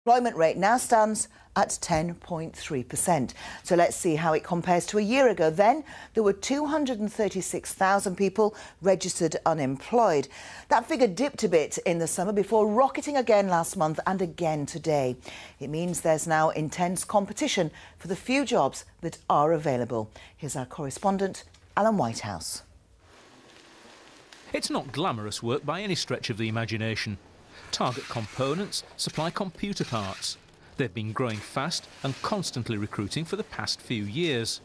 Employment rate now stands at 10.3%. So let's see how it compares to a year ago. Then there were 236,000 people registered unemployed. That figure dipped a bit in the summer before rocketing again last month and again today. It means there's now intense competition for the few jobs that are available. Here's our correspondent, Alan Whitehouse. It's not glamorous work by any stretch of the imagination. Target Components supply computer parts. They've been growing fast and constantly recruiting for the past few years.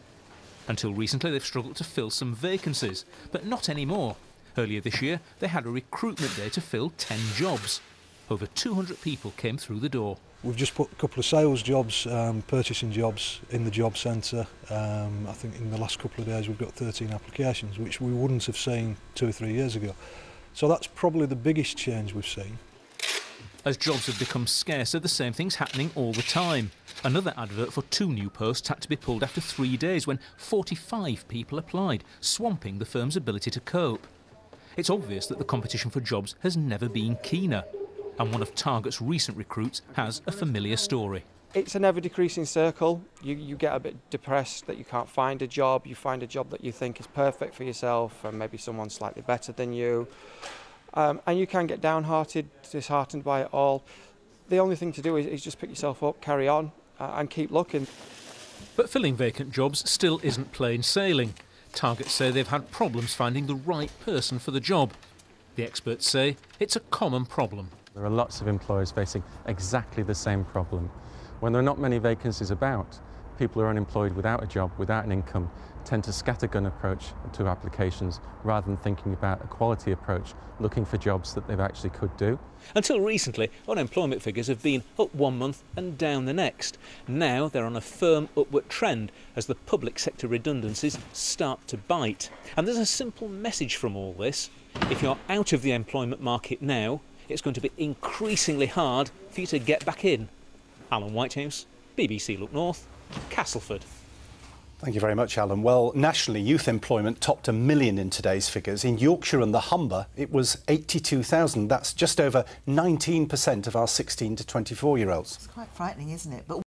Until recently, they've struggled to fill some vacancies, but not anymore. Earlier this year, they had a recruitment day to fill 10 jobs. Over 200 people came through the door. We've just put a couple of sales jobs, purchasing jobs in the job centre. I think in the last couple of days we've got 13 applications, which we wouldn't have seen 2 or 3 years ago. So that's probably the biggest change we've seen. As jobs have become scarcer, the same thing's happening all the time. Another advert for 2 new posts had to be pulled after 3 days when 45 people applied, swamping the firm's ability to cope. It's obvious that the competition for jobs has never been keener, and one of Target's recent recruits has a familiar story. It's an ever-decreasing circle. You get a bit depressed that you can't find a job. You find a job that you think is perfect for yourself and maybe someone slightly better than you. And you can get downhearted, disheartened by it all. The only thing to do is just pick yourself up, carry on and keep looking. But filling vacant jobs still isn't plain sailing. Target say they've had problems finding the right person for the job. The experts say it's a common problem. There are lots of employers facing exactly the same problem. When there are not many vacancies about, people who are unemployed without a job, without an income, tend to scattergun approach to applications rather than thinking about a quality approach, looking for jobs that they actually could do. Until recently, unemployment figures have been up 1 month and down the next. Now they're on a firm upward trend as the public sector redundancies start to bite. And there's a simple message from all this. If you're out of the employment market now, it's going to be increasingly hard for you to get back in. Alan Whitehouse, BBC Look North, Castleford. Thank you very much, Alan. Well, nationally, youth employment topped 1 million in today's figures. In Yorkshire and the Humber, it was 82,000. That's just over 19% of our 16 to 24-year-olds. It's quite frightening, isn't it? But